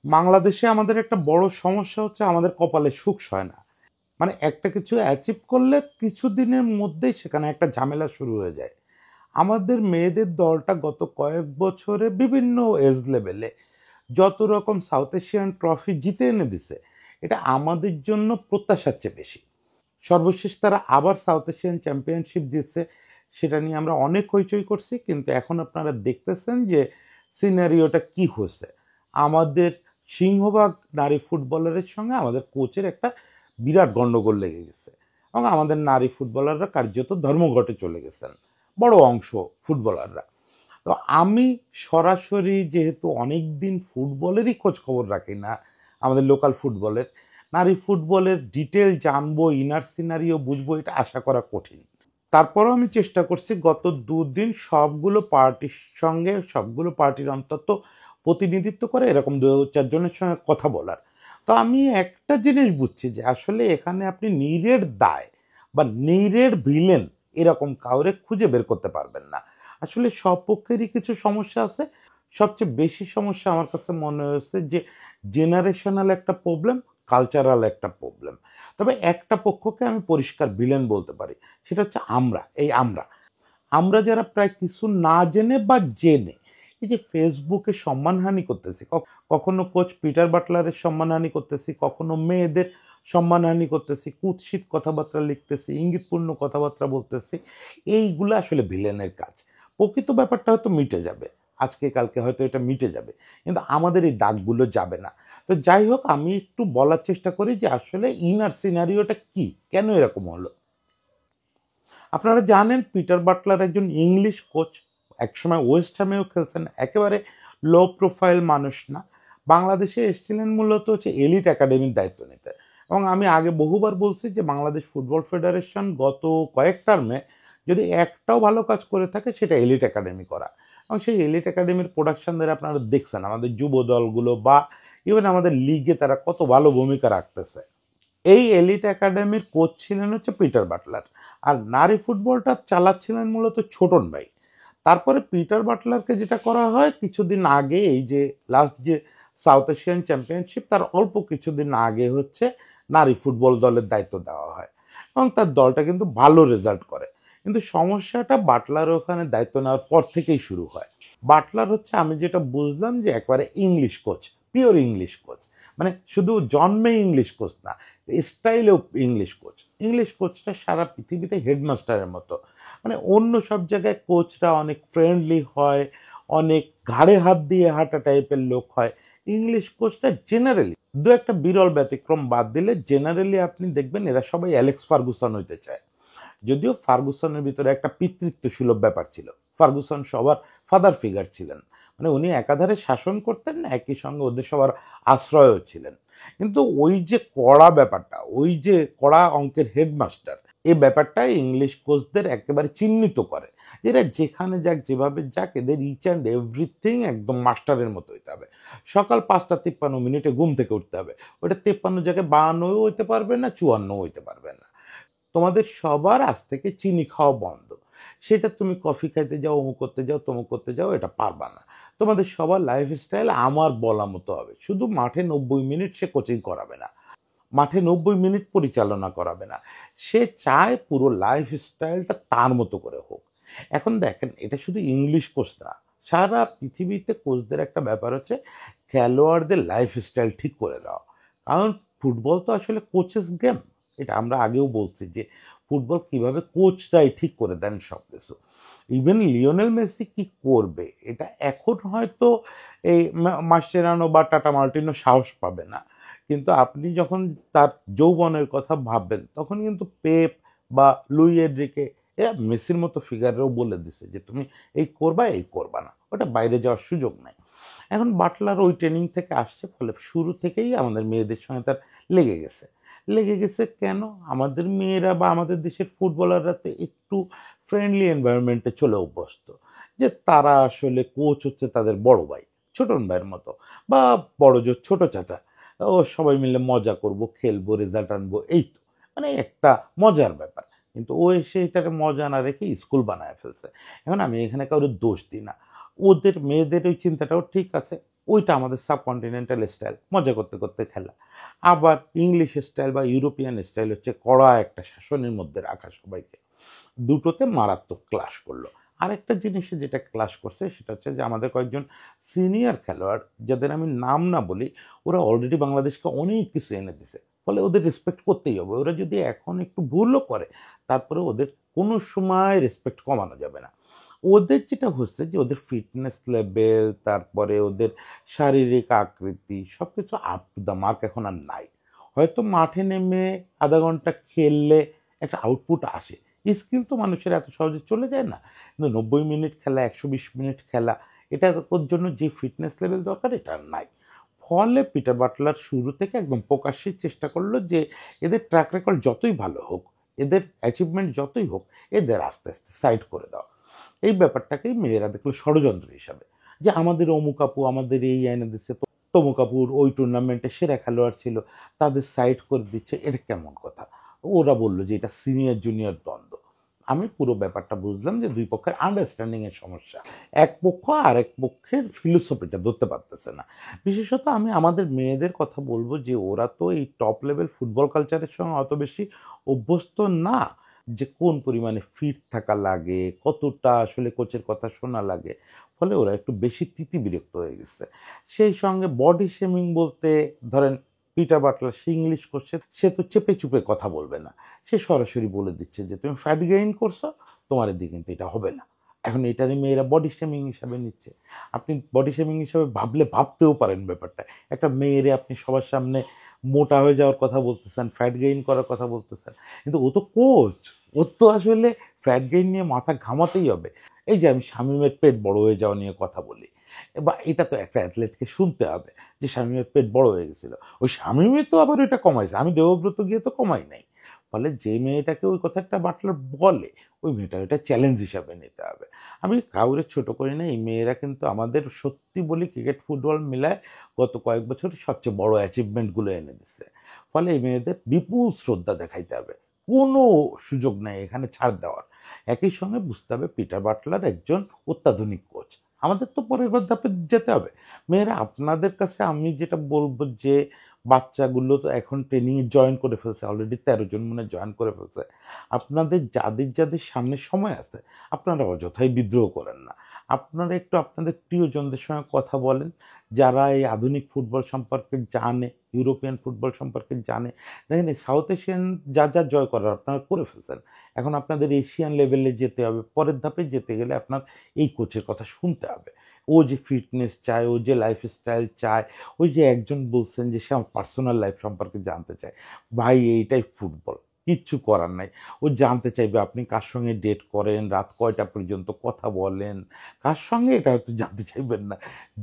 বাংলাদেশে আমাদের একটা বড় সমস্যা হচ্ছে আমাদের কপালে সুখ সয় না। মানে একটা কিছু অ্যাচিভ করলে কিছুদিনের মধ্যেই সেখানে একটা ঝামেলা শুরু হয়ে যায়। আমাদের মেয়েদের দলটা গত কয়েক বছরে বিভিন্ন এজ লেভেলে যত রকম সাউথ এশিয়ান ট্রফি জিতে এনে দিছে, এটা আমাদের জন্য প্রত্যাশার চেয়ে বেশি। সর্বশেষ তারা আবার সাউথ এশিয়ান চ্যাম্পিয়নশিপ জিতছে, সেটা নিয়ে আমরা অনেক হইচই করছি, কিন্তু এখন আপনারা দেখতেছেন যে সিনারিওটা কি হয়েছে। আমাদের সিংহভাগ নারী ফুটবলারের সঙ্গে আমাদের কোচের একটা বিরাট গন্ডগোল লেগে গেছে, এবং আমাদের নারী ফুটবলাররা কার্যত ধর্মঘটে চলে গেছেন, বড় অংশ ফুটবলাররা। তো আমি সরাসরি যেহেতু অনেক দিন ফুটবলেরই খোঁজ খবর রাখি না, আমাদের লোকাল ফুটবলের, নারী ফুটবলের ডিটেল জানবো, ইনার সিনারিও বুঝবো, এটা আশা করা কঠিন। তারপরও আমি চেষ্টা করছি গত দুদিন সবগুলো পার্টির সঙ্গে, সবগুলো পার্টির অন্তত প্রতিনিধিত্ব করে এরকম দু চারজনের সঙ্গে কথা বলার। তো আমি একটা জিনিস বুঝছি যে আসলে এখানে আপনি নীড়ের দায় বা নীড়ের ভিলেন এরকম কাউরে খুঁজে বের করতে পারবেন না। আসলে সব পক্ষেরই কিছু সমস্যা আছে। সবচেয়ে বেশি সমস্যা আমার কাছে মনে হয়েছে যে জেনারেশনাল একটা প্রবলেম, কালচারাল একটা প্রবলেম। তবে একটা পক্ষকে আমি পরিষ্কার ভিলেন বলতে পারি, সেটা হচ্ছে আমরা। আমরা যারা প্রায় কিছু না জেনে বা জেনে এই যে ফেসবুকে সম্মানহানি করতেছি, কখনো কোচ পিটার বাটলারের সম্মানহানি করতেছি, কখনো মেয়েদের সম্মানহানি করতেছি, কুৎসিত কথাবার্তা লিখতেছি, ইঙ্গিতপূর্ণ কথাবার্তা বলতেছি, এইগুলো আসলে ভিলেনের কাজ। প্রকৃত ব্যাপারটা হয়তো মিটে যাবে, আজকে কালকে হয়তো এটা মিটে যাবে, কিন্তু আমাদের এই দাগগুলো যাবে না। তো যাই হোক, আমি একটু বলার চেষ্টা করি যে আসলে ইনার সিনারিওটা কি, কেন এরকম হলো। আপনারা জানেন পিটার বাটলার একজন ইংলিশ কোচ, একসময় ওয়েস্ট হ্যামেও খেলছেন, একেবারে লো প্রোফাইল মানুষ না। বাংলাদেশে এসেছিলেন মূলত হচ্ছে এলিট একাডেমির দায়িত্ব নিতে। এবং আমি আগে বহুবার বলছি যে বাংলাদেশ ফুটবল ফেডারেশন গত কয়েক টার্মে যদি একটাও ভালো কাজ করে থাকে সেটা এলিট একাডেমি করা। এবং সেই এলিট একাডেমির প্রোডাকশন দ্বারা আপনারা দেখছেন আমাদের যুব দলগুলো বা ইভেন আমাদের লিগে তারা কত ভালো ভূমিকা রাখতেছে। এই এলিট একাডেমির কোচ ছিলেন হচ্ছে পিটার বাটলার, আর নারী ফুটবলটা চালাচ্ছিলেন মূলত ছোটন ভাই। তারপরে পিটার বাটলারকে যেটা করা হয় কিছুদিন আগে, এই যে লাস্ট যে সাউথ এশিয়ান চ্যাম্পিয়নশিপ তার অল্প কিছুদিন আগে হচ্ছে নারী ফুটবল দলের দায়িত্ব দেওয়া হয়, এবং তার দলটা কিন্তু ভালো রেজাল্ট করে। কিন্তু সমস্যাটা বাটলার ওখানে দায়িত্ব নেওয়ার পর থেকেই শুরু হয়। বাটলার হচ্ছে, আমি যেটা বুঝলাম, যে একবারে English coach, pure English coach. মানে শুধু জন্মে ইংলিশ কোচ না, স্টাইলেও ইংলিশ কোচ। ইংলিশ কোচটা সারা পৃথিবীতে হেডমাস্টারের মতো। মানে অন্য সব জায়গায় কোচরা অনেক ফ্রেন্ডলি হয়, অনেক ঘাড়ে হাত দিয়ে হাঁটা টাইপের লোক হয়। ইংলিশ কোচটা জেনারেলি, দু একটা বিরল ব্যতিক্রম বাদ দিলে, জেনারেলি আপনি দেখবেন এরা সবাই অ্যালেক্স ফার্গুসন হইতে চায়। যদিও ফার্গুসনের ভিতরে একটা পিতৃত্ব সুলভ ব্যাপার ছিল, ফার্গুসন সবার ফাদার ফিগার ছিলেন। মানে উনি একাধারে শাসন করতেন না, একই সঙ্গে ওদের সবার আশ্রয়ও ছিলেন। কিন্তু ওই যে কড়া ব্যাপারটা, ওই যে কড়া অঙ্কের হেডমাস্টার, এই ব্যাপারটা ইংলিশ কোচদের একেবারে চিহ্নিত করে। এরা যেখানে যাক, যেভাবে যাক, এদের ইচ অ্যান্ড এভরিথিং একদম মাস্টারের মতো হইতে হবে। সকাল 5:53 ঘুম থেকে উঠতে হবে, ওটা 53 জায়গায় 52ও হইতে পারবে না, 54ও হইতে পারবে না। তোমাদের সবার আজ থেকে চিনি খাওয়া বন্ধ। সেটা তুমি কফি খাইতে যাও, অমুক করতে যাও, তমুক করতে যাও, এটা পারবা না। তোমাদের সবার লাইফস্টাইল আমার বলা মতো হবে। শুধু মাঠে 90 মিনিট সে কোচিং করাবে না, মাঠে 90 মিনিট পরিচালনা করাবে না। সে চায় পুরো লাইফস্টাইলটা তার মতো করে হোক। এখন দেখেন, এটা শুধু ইংলিশ কোচ না, সারা পৃথিবীতে কোচদের একটা ব্যাপার হচ্ছে খেলোয়াড়দের লাইফস্টাইল ঠিক করে দেওয়া। কারণ ফুটবল তো আসলে কোচেস গেম। এটা আমরা আগেও বলছি যে ফুটবল কিভাবে কোচরাই ঠিক করে দেন সব কিছু। ইভেন লিওনেল মেসি কি করবে এটা এখন হয়তো এই মাসচেরানো বা টাটা মার্টিনো সাহস পাবে না, কিন্তু আপনি যখন তার যৌবনের কথা ভাববেন তখন কিন্তু পেপ বা লুই এনরিকে, এরা মেসির মতো ফিগারেও বলে দিছে যে তুমি এই করবা, এই করবা না, ওটা বাইরে যাওয়ার সুযোগ নাই। এখন বাটলার ওই ট্রেনিং থেকে আসছে, ফলে শুরু থেকেই আমাদের মেয়েদের সঙ্গে তার লেগে গেছে। লেগে গেছে কেন? আমাদের মেয়েরা বা আমাদের দেশের ফুটবলাররা তো একটু ফ্রেন্ডলি এনভায়রনমেন্টে চলে অভ্যস্ত, যে তারা আসলে কোচ হচ্ছে তাদের বড় ভাই, ছোটন ভাইয়ের মতো, বা বড় জোর ছোট চাচা। ও সবাই মিলে মজা করব, খেলবো, রেজাল্ট আনবো, এই তো, মানে একটা মজার ব্যাপার। কিন্তু ও এসে এটাকে মজা না রেখে স্কুল বানায় ফেলছে। এখন আমি এখানে কারোর দোষ দিই না, ওদের মেয়েদের ওই চিন্তাটাও ঠিক আছে। ওইটা আমাদের সাবকন্টিনেন্টাল স্টাইল, মজা করতে করতে খেলা। আবার ইংলিশ স্টাইল বা ইউরোপিয়ান স্টাইল হচ্ছে কড়া একটা শাসনের মধ্যে রাখা সবাইকে। দুটোতে মারাত্মক ক্লাশ করলো। আরেকটা জিনিসে যেটা ক্লাশ করছে সেটা হচ্ছে যে আমাদের কয়েকজন সিনিয়র খেলোয়াড়, যাদের আমি নাম না বলি, ওরা অলরেডি বাংলাদেশকে অনেক কিছু এনে দিছে। ফলে ওদের রেসপেক্ট করতেই হবে। ওরা যদি এখন একটু ভুলও করে, তারপরে ওদের কোনো সময় রেসপেক্ট কমানো যাবে না। ওদের যেটা হচ্ছে যে ওদের ফিটনেস লেভেল, তারপরে ওদের শারীরিক আকৃতি সবকিছু আপ টু দ্য মার্ক এখন আর নাই। হয়তো মাঠে নেমে আধা ঘন্টা খেললে একটা আউটপুট আসে। স্কিল তো মানুষের এত সহজে চলে যায় না, কিন্তু 90 মিনিট খেলা, 120 মিনিট খেলা, এটা ওর জন্য যে ফিটনেস লেভেল দরকার এটা আর নাই। ফলে পিটার বাটলার শুরু থেকে একদম প্রকাশ্যেই চেষ্টা করলো যে এদের ট্র্যাক রেকর্ড যতই ভালো হোক, এদের অ্যাচিভমেন্ট যতই হোক, এদের আস্তে আস্তে সাইড করে দেওয়া। এই ব্যাপারটাকেই মেয়েরা দেখলো ষড়যন্ত্র হিসাবে, যে আমাদের অমুক আপু আমাদের এই এনে দিচ্ছে, তমুক আপুর ওই টুর্নামেন্টে সেরা খেলোয়াড় ছিল, তাদের সাইড করে দিচ্ছে, এটা কেমন কথা। ওরা বললো যে এটা সিনিয়র জুনিয়র দ্বন্দ্ব। আমি পুরো ব্যাপারটা বুঝলাম যে দুই পক্ষের আন্ডারস্ট্যান্ডিং এর সমস্যা, এক পক্ষ আর এক পক্ষের ফিলোসফিটা ধরতে পারতেছে না। বিশেষত আমি আমাদের মেয়েদের কথা বলবো যে ওরা তো এই টপ লেভেল ফুটবল কালচারের সঙ্গে অত বেশি অভ্যস্ত না, যে কোন পরিমাণে ফিট থাকা লাগে, কতটা আসলে কোচের কথা শোনা লাগে। ফলে ওরা একটু বেশি তিতি বিরক্ত হয়ে গেছে। সেই সঙ্গে বডি শেমিং বলতে, ধরেন পিটার বাটলার সে ইংলিশ করছে, সে তো চেপে চুপে কথা বলবে না, সে সরাসরি বলে দিচ্ছে যে তুমি ফ্যাট গেইন করছো, তোমার এদিকে কিন্তু এটা হবে না। এখন এটারই মেয়েরা বডি শেমিং হিসাবে নিচ্ছে। আপনি বডি শেমিং হিসাবে ভাবলে ভাবতেও পারেন ব্যাপারটা, একটা মেয়েরে আপনি সবার সামনে মোটা হয়ে যাওয়ার কথা বলতেছেন, ফ্যাট গেইন করার কথা বলতেছেন, কিন্তু ও তো কোচ, ওর তো আসলে ফ্যাট গেইন নিয়ে মাথা ঘামাতেই হবে। এই যে আমি শামীমের পেট বড় হয়ে যাওয়া নিয়ে কথা বলি, বা এটা তো একটা অ্যাথলেটকে শুনতে হবে যে শামীমের পেট বড় হয়ে গেছিল, ওই শামীমে তো আবার ওইটা কমাইছে, আমি দেবব্রত গিয়ে তো কমাই নাই। ফলে যে মেয়েটাকে ওই কথাটা বাটলার বলে, ওই মেয়েটা ওইটা চ্যালেঞ্জ হিসাবে নিতে হবে। আমি কাউরে ছোট করি না, এই মেয়েরা কিন্তু আমাদের সত্যি বলি ক্রিকেট ফুটবল মিলায় গত কয়েক বছর সবচেয়ে বড় অ্যাচিভমেন্টগুলো এনে দিচ্ছে। ফলে এই মেয়েদের বিপুল শ্রদ্ধা দেখাইতে হবে, কোনো সুযোগ নেই এখানে ছাড় দেওয়ার। একই সঙ্গে বুঝতে হবে পিটার বাটলার একজন অত্যাধুনিক কোচ। আমাদের তো পরের ধাপে যেতে হবে। মেয়েরা আপনাদের কাছে আমি যেটা বলবো যে বাচ্চাগুলো তো এখন ট্রেনিংয়ে জয়েন করে ফেলছে, অলরেডি 13 জন মনে হয় জয়েন করে ফেলছে। আপনাদের যাদের যাদের সামনে সময় আছে, আপনারা অযথাই বিদ্রোহ করেন না। আপনারা একটু আপনাদের প্রিয়জনদের সঙ্গে কথা বলেন, যারা এই আধুনিক ফুটবল সম্পর্কে জানে, ইউরোপিয়ান ফুটবল সম্পর্কে জানে। দেখেন এই সাউথ এশিয়ান যা যা জয় করার আপনারা করে ফেলছেন, এখন আপনাদের এশিয়ান লেভেলে যেতে হবে। পরের ধাপে যেতে গেলে আপনার এই কোচের কথা শুনতে হবে। ও যে ফিটনেস চায়, ও যে লাইফস্টাইল চায়, ওই যে একজন বলছেন যে সে আমার পার্সোনাল লাইফ সম্পর্কে জানতে চায়। ভাই এইটাই ফুটবল, কিচ্ছু করার নাই। ও জানতে চাইবে আপনি কার সঙ্গে ডেট করেন, রাত কয়টা পর্যন্ত কথা বলেন, কার সঙ্গে এটা হয়তো জানতে চাইবেন না,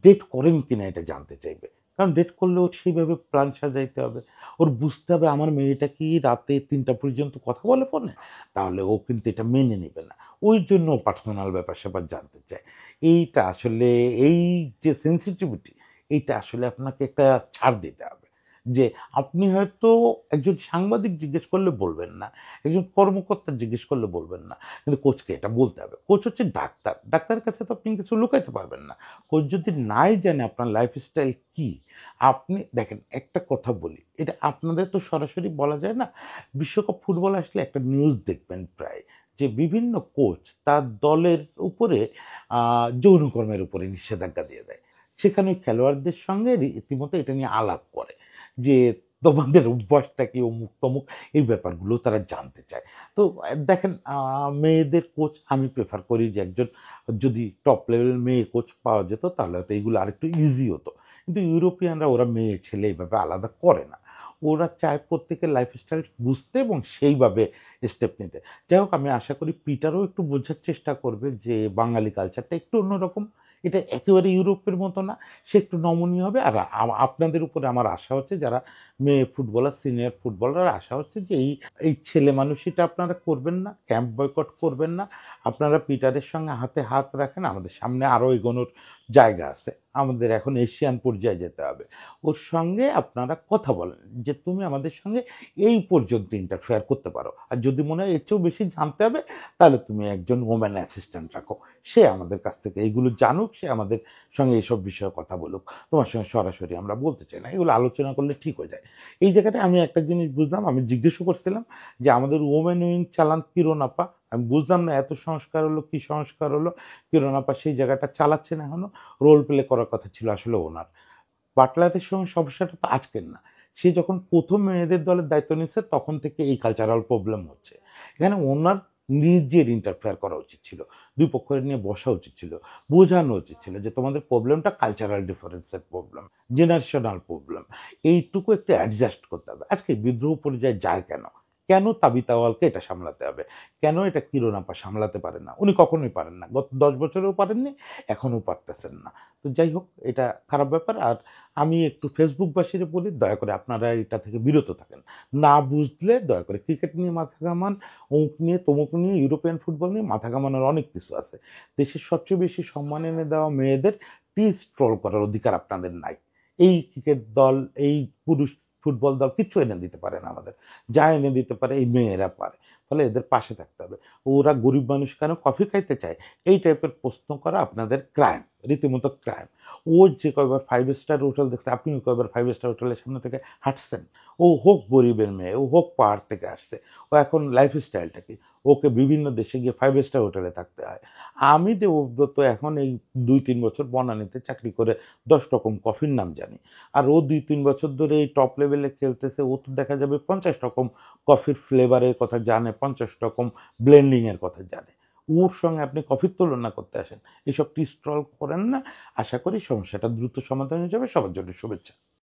ডেট করেন কিনা এটা জানতে চাইবে। কারণ ডেট করলে ওর সেইভাবে প্ল্যান সাজাইতে হবে। ওর বুঝতে হবে আমার মেয়েটা কি রাতে 3টা পর্যন্ত কথা বলে ফোনে, তাহলে ও কিন্তু এটা মেনে নেবে না। ওই জন্য পার্সোনাল ব্যাপার-স্যাপার জানতে চায়। এইটা আসলে এই যে সেনসিটিভিটি, এইটা আসলে আপনাকে একটা ছাড় দিতে হবে। যে আপনি হয়তো একজন সাংবাদিক জিজ্ঞেস করলে বলবেন না, একজন কর্মকর্তা জিজ্ঞেস করলে বলবেন না। কিন্তু কোচকে এটা বলতে হবে। কোচ হচ্ছে ডাক্তার। ডাক্তারের কাছে তো আপনি কিছু লুকাইতে পারবেন না। কোচ যদি নাই জানে আপনার লাইফস্টাইল কি, আপনি দেখেন একটা কথা বলি, এটা আপনাদের তো সরাসরি বলা যায় না। বিশ্বকাপ ফুটবল আসলে একটা নিউজ দেখবেন প্রায়, যে বিভিন্ন কোচ তার দলের উপরে যৌনকর্মের উপরে নিষেধাজ্ঞা দিয়ে দেয়। সেখানে ওই খেলোয়াড়দের সঙ্গে রীতিমতো এটা নিয়ে আলাপ করে যে তোমাদের অভ্যাসটা কি অমুক তমুক, এই ব্যাপারগুলো তারা জানতে চায়। তো দেখেন মেয়েদের কোচ আমি প্রেফার করি যে একজন যদি টপ লেভেলের মেয়ে কোচ পাওয়া যেত তাহলে হয়তো এগুলো আরেকটু ইজি হতো। কিন্তু ইউরোপিয়ানরা ওরা মেয়ে ছেলে এইভাবে আলাদা করে না। ওরা চায় প্রত্যেকের লাইফস্টাইল বুঝতে এবং সেইভাবে স্টেপ নিতে। যাই হোক, আমি আশা করি পিটারও একটু বোঝার চেষ্টা করবে যে বাঙালি কালচারটা একটু অন্যরকম। এটা একেবারে ইউরোপের মতো না। সে একটু নমনীয় হবে। আর আপনাদের উপরে আমার আশা হচ্ছে, যারা মেয়ে ফুটবলার, সিনিয়র ফুটবলার, আশা হচ্ছে যে এই ছেলে মানুষিটা আপনারা করবেন না, ক্যাম্প বয়কট করবেন না। আপনারা পিটারের সঙ্গে হাতে হাত রাখেন। আমাদের সামনে আরও এগোনোর জায়গা আছে। আমাদের এখন এশিয়ান পর্যায়ে যেতে হবে। ওর সঙ্গে আপনারা কথা বলেন যে তুমি আমাদের সঙ্গে এই পর্যন্ত ইন্টারফেয়ার করতে পারো। আর যদি মনে হয় এর চেয়েও বেশি জানতে হবে, তাহলে তুমি একজন ওম্যান অ্যাসিস্ট্যান্ট রাখো। সে আমাদের কাছ থেকে এইগুলো জানুক, সে আমাদের সঙ্গে এইসব বিষয়ে কথা বলুক, তোমার সঙ্গে সরাসরি আমরা বলতে চাই না, এগুলো আলোচনা করলে ঠিক হয়ে যায়। এই জায়গাটায় আমি একটা জিনিস বুঝলাম, আমি জিজ্ঞেসও করছিলাম যে আমাদের ওমেন উইং চালান কিরণ আপা, আমি বুঝলাম না এত সংস্কার হলো কি সংস্কার হলো, কিরণ আপা সেই জায়গাটা চালাচ্ছেন এখনো, রোল প্লে করার কথা ছিল আসলে ওনার। বাটলারের সঙ্গে সমস্যাটা তো আজকের না, সে যখন প্রথম মেয়েদের দলের দায়িত্ব নিচ্ছে তখন থেকে এই কালচারাল প্রবলেম হচ্ছে। এখানে ওনার নিজের ইন্টারফেয়ার করা উচিত ছিল, দুই পক্ষের নিয়ে বসা উচিত ছিল, বোঝানো উচিত ছিল যে তোমাদের প্রবলেমটা কালচারাল ডিফারেন্সের প্রবলেম, জেনারেশনাল প্রবলেম, এইটুকু একটু অ্যাডজাস্ট করতে হবে। আজকে বিদ্রোহ পর্যায়ে যায় কেন? কেন তাবিতা আওয়ালকে এটা সামলাতে হবে? কেন এটা কিরণ আপা সামলাতে পারেন না? উনি কখনোই পারেন না, গত 10 বছরেও পারেননি, এখনও পারতেছেন না। তো যাই হোক, এটা খারাপ ব্যাপার। আর আমি একটু ফেসবুকবাসীরে বলি, দয়া করে আপনারা এটা থেকে বিরত থাকেন। না বুঝলে দয়া করে ক্রিকেট নিয়ে মাথা ঘামান, অমুক নিয়ে তমুক নিয়ে, ইউরোপিয়ান ফুটবল নিয়ে মাথা ঘামানোর অনেক কিছু আছে। দেশের সবচেয়ে বেশি সম্মান এনে দেওয়া মেয়েদের ট্রল করার অধিকার আপনাদের নাই। এই ক্রিকেট দল, এই পুরুষ ফুটবল দল কিচ্ছু এনে দিতে পারে না আমাদের। যা এনে দিতে পারে এই মেয়েরা পারে। ফলে এদের পাশে থাকতে হবে। ওরা গরিব মানুষ কেন কফি খাইতে চায়? এই টাইপের প্রশ্ন করা আপনাদের ক্রাইম, রীতিমতো ক্রাইম। ও যে কয়বার 5 স্টার হোটেল দেখছে, আপনিও কয়বার 5 স্টার হোটেলের সামনে থেকে হাঁটছেন? ও হোক গরিবের মেয়ে, ও হোক পাহাড় থেকে আসছে, ও এখন লাইফস্টাইলটা কি? ওকে বিভিন্ন দেশে গিয়ে 5 স্টার হোটেলে থাকতে হয়। আমি দেবব্রত এখন এই ২-৩ বছর বনানীতে চাকরি করে ১০ রকম কফির নাম জানি। আর ও ২-৩ বছর ধরে এই টপ লেভেলে খেলতেছে, ও তো দেখা যাবে ৫০ রকম কফির ফ্লেভারের কথা জানে, ৫০ রকম ব্লেন্ডিং এর কথা জানে। ওর সঙ্গে আপনি কফির তুলনা করতে আসেন। এসব টি স্ট্রল করেন না। আশা করি সমস্যাটা দ্রুত সমাধান হয়ে যাবে। সবার জন্য শুভেচ্ছা।